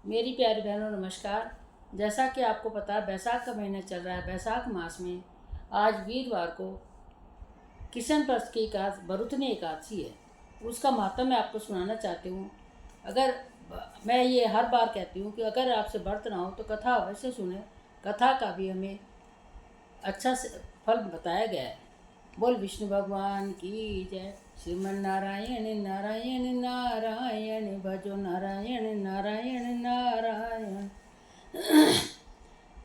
मेरी प्यारी बहनों नमस्कार। जैसा कि आपको पता है बैसाख का महीना चल रहा है। बैसाख मास में आज वीरवार को किशन पक्ष की बरुतनी एकादशी है। उसका महत्व मैं आपको सुनाना चाहती हूँ। अगर मैं ये हर बार कहती हूँ कि अगर आपसे व्रत ना हो तो कथा अवश्य सुने। कथा का भी हमें अच्छा से फल बताया गया है। बोल विष्णु भगवान की जय। श्रीमन नारायण नारायण नारायण भजो नारायण नारायण नारायण।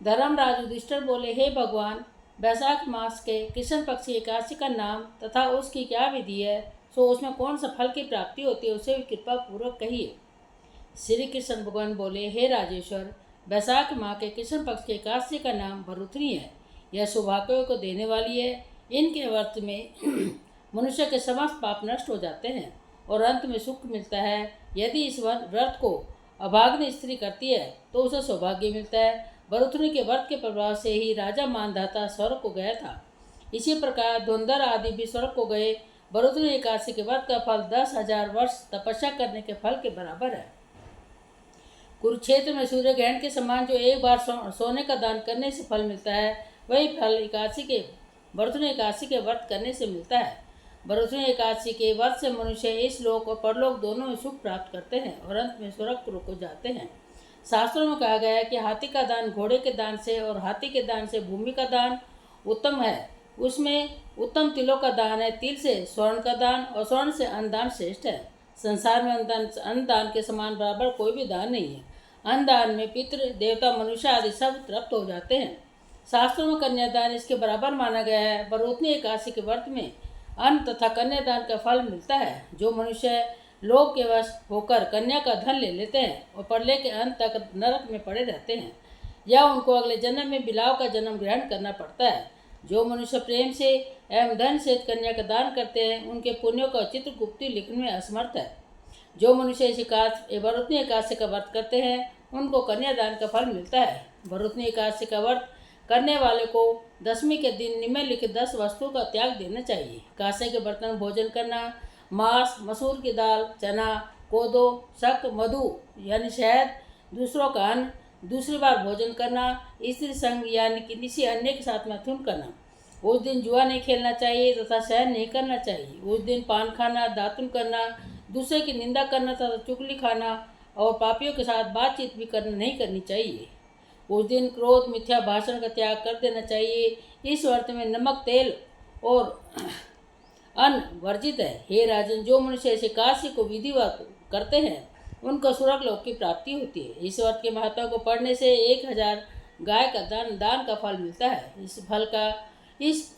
धर्मराज युधिष्ठिर बोले, हे भगवान, बैसाख मास के कृष्ण पक्षी एकादशी का नाम तथा उसकी क्या विधि है, सो उसमें कौन सा फल की प्राप्ति होती है, उसे कृपा पूर्वक कहिए। श्री कृष्ण भगवान बोले, हे राजेश्वर, बैसाख माह के कृष्ण पक्ष के एकादशी का नाम भरुतनी है। यह सौभाग्यों को देने वाली है। इनके व्रत में मनुष्य के समस्त पाप नष्ट हो जाते हैं और अंत में सुख मिलता है। यदि इस व्रत को अभाग्न स्त्री करती है तो उसे सौभाग्य मिलता है। भरुतनी के व्रत के प्रभाव से ही राजा मानधाता स्वर्ग को गया था। इसी प्रकार धुंधर आदि भी स्वर्ग को गए। भरुतनी एकादशी के व्रत का फल 10,000 वर्ष तपस्या करने के फल के बराबर है। कुरुक्षेत्र में सूर्य ग्रहण के समान जो एक बार सोने का दान करने से फल मिलता है, वही फल भरुतनी एकादशी के व्रत करने से मिलता है। भरुतनी एकादशी के व्रत से मनुष्य इस लोक और परलोक दोनों में सुख प्राप्त करते हैं और अंत में स्वर्ग को जाते हैं। शास्त्रों में कहा गया है कि हाथी का दान घोड़े के दान से और हाथी के दान से भूमि का दान उत्तम है। उसमें उत्तम तिलों का दान है। तिल से स्वर्ण का दान और स्वर्ण से अन्नदान श्रेष्ठ है। संसार में अन्नदान के समान बराबर कोई भी दान नहीं है। अन्नदान में पितृ देवता मनुष्य आदि सब तृप्त हो जाते हैं। शास्त्रों में कन्यादान इसके बराबर माना गया है। भरुतनी एकादशी के व्रत में अन्न तथा कन्यादान का फल मिलता है। जो मनुष्य लोभ के वश होकर कन्या का धन ले लेते हैं और प्रलय के अंत तक नरक में पड़े रहते हैं, या उनको अगले जन्म में बिलाव का जन्म ग्रहण करना पड़ता है। जो मनुष्य प्रेम से एवं धन से कन्या का दान करते हैं, उनके पुण्यों का चित्रगुप्ती लिखने में असमर्थ है। जो मनुष्य इस भरुतनी एकादशी का व्रत करते हैं, उनको कन्यादान का फल मिलता है। भरुतनी एकादशी का व्रत करने वाले को दशमी के दिन निम्नलिखित 10 वस्तुओं का त्याग देना चाहिए। कांसे के बर्तन भोजन करना, मांस, मसूर की दाल, चना, कोदो, शक, मधु यानी शहद, दूसरों का अन्न, दूसरी बार भोजन करना, स्त्री संग यानी कि किसी अन्य के साथ मैथुन करना। उस दिन जुआ नहीं खेलना चाहिए तथा शयन नहीं करना चाहिए। उस दिन पान खाना, दातुन करना, दूसरे की निंदा करना तथा चुगली खाना और पापियों के साथ बातचीत भी नहीं करनी चाहिए। उस दिन क्रोध, मिथ्या भाषण का त्याग कर देना चाहिए। इस व्रत में नमक, तेल और अन्न वर्जित है। हे राजन, जो मनुष्य ऐसे एकादशी को विधिवत करते हैं, उनको स्वर्ग लोक की प्राप्ति होती है। इस व्रत के महत्व को पढ़ने से 1000 गाय का दान का फल मिलता है।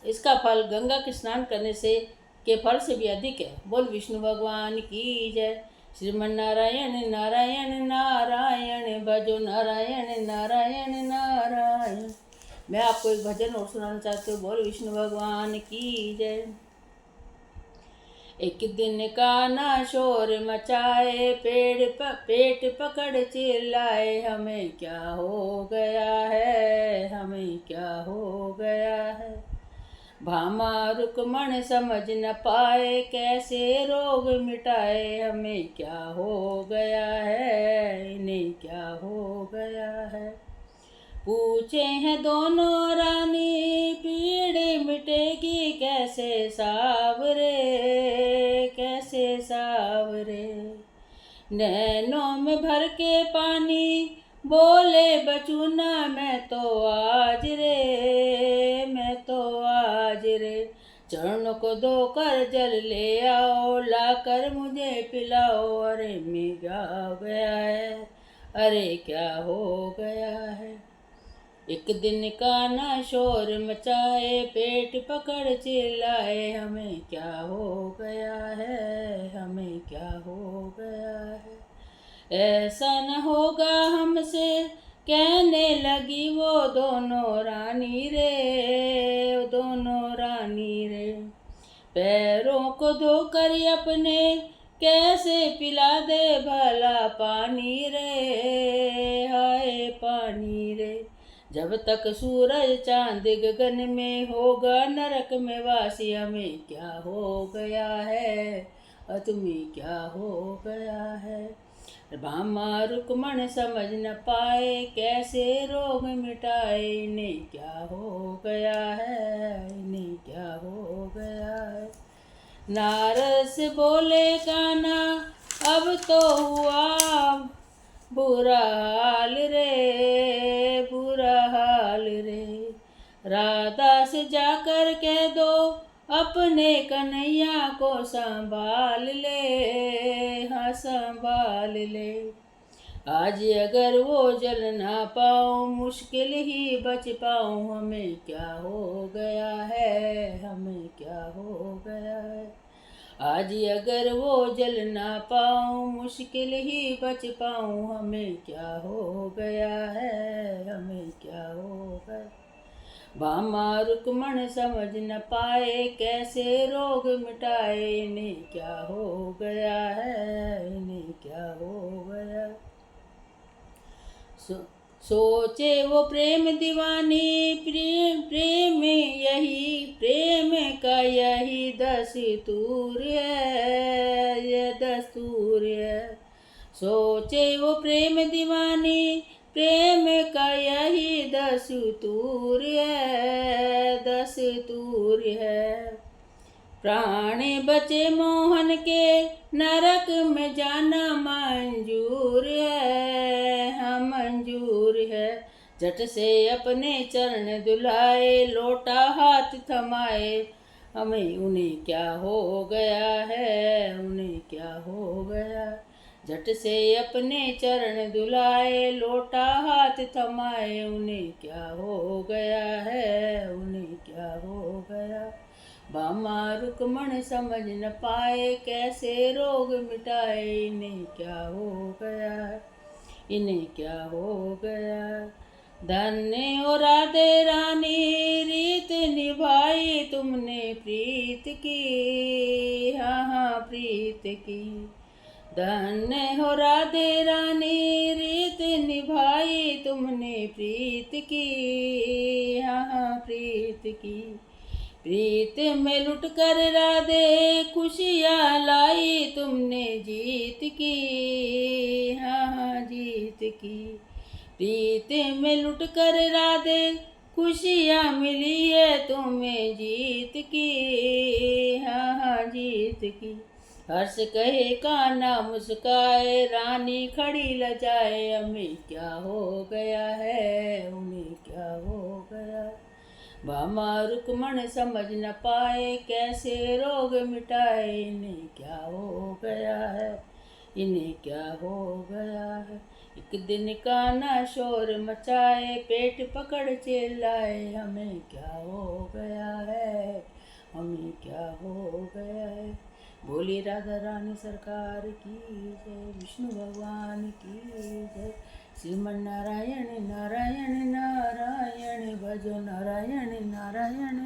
इसका फल गंगा के स्नान करने से के फल से भी अधिक है। बोल विष्णु भगवान की जय। श्रीमन नारायण नारायण नारायण भजो नारायण नारायण नारायण। मैं आपको एक भजन और सुनाना चाहती हूँ। बोल विष्णु भगवान की जय। एक दिन कान्हा शोर मचाए, पेट पकड़ चिल्लाए, हमें क्या हो गया है, हमें क्या हो गया है। भामा रुक्मण समझ न पाए, कैसे रोग मिटाए, हमें क्या हो गया है, इन्हें क्या हो गया है। पूछे हैं दोनों रानी, पीड़ मिटेगी कैसे सावरे, कैसे सावरे। नैनों में भर के पानी, बोले बचूना मैं तो आज रे, मैं तो आज रे। चरणों को धोकर जल ले आओ, लाकर मुझे पिलाओ। अरे मैं क्या हो गया है, अरे क्या हो गया है। एक दिन कान्हा शोर मचाए, पेट पकड़ चिल्लाए, हमें क्या हो गया है, हमें क्या हो गया है। ऐसा न होगा हमसे, कहने लगी वो दोनों रानी रे, दोनों रानी रे। पैरों को धोकर अपने, कैसे पिला दे भला पानी रे, हाय पानी रे। जब तक सूरज चांद गगन में होगा, नरक में वासी, हमें क्या हो गया है, तुम्हें क्या हो गया है। भामा रुक्मण समझ न पाए, कैसे रोग मिटाए, इन्हें क्या हो गया है, इन्हें क्या हो गया है। नारद से बोले कान्हा, अब तो हुआ बुरा हाल रे, बुरा हाल रे। राधा से जाकर कह दो, अपने कन्हैया को संभाल ले, हाँ संभाल ले। आज अगर वो जल ना पाऊँ, मुश्किल ही बच पाऊँ, हमें क्या हो गया है, हमें क्या हो गया है। आज अगर वो जल ना पाऊँ, मुश्किल ही बच पाऊँ, हमें क्या हो गया है, हमें क्या हो गया। भामा रुक्मण समझ न पाए, कैसे रोग मिटाए, इन्हें क्या हो गया है, इन्हें क्या हो गया। सोचे वो प्रेम दीवानी, प्रेम यही, प्रेम का यही दस्तूर है, ये दस्तूर है। सोचे वो प्रेम दीवानी, प्रेम का यही दस्तूर है, दस्तूर है। प्राण बचे मोहन के, नरक में जाना मंजूर है, हाँ मंजूर है। झट से अपने चरण दुलाए, लोटा हाथ थमाए, हमें उन्हें क्या हो गया है, उन्हें क्या हो गया। झट से अपने चरण दुलाए, लोटा हाथ थमाए, उन्हें क्या हो गया है, उन्हें क्या हो गया। भामा रुक्मण समझ न पाए, कैसे रोग मिटाए, इन्हें क्या हो गया, इन्हें क्या हो गया। धन्य हो राधे रानी, रीत निभाई तुमने प्रीत की, हाँ हाँ प्रीत की। धन्य हो राधे रानी, रीत निभाई तुमने प्रीत की, हाँ हाँ प्रीत की। प्रीत में लुट कर राधे, खुशियाँ लाई तुमने जीत की, हाँ हाँ जीत की। प्रीत में लुट कर राधे, खुशियाँ मिली है तुम्हें जीत की, हाँ हाँ जीत की। हर्ष कहे कान्हा मुस्काए, रानी खड़ी लजाए, हमें क्या हो गया है, उन्हें क्या हो गया। भामा रुक्मण समझ न पाए, कैसे रोग मिटाए, इन्हें क्या हो गया है, इन्हें क्या हो गया है। एक दिन कान्हा शोर मचाए, पेट पकड़ चिल्लाए, हमें क्या हो गया है, हमें क्या हो गया है। बोली राधा रानी सरकार की जय, विष्णु भगवान की जय। श्रीमन नारायण नारायण नारायण भजो, नारायण नारायण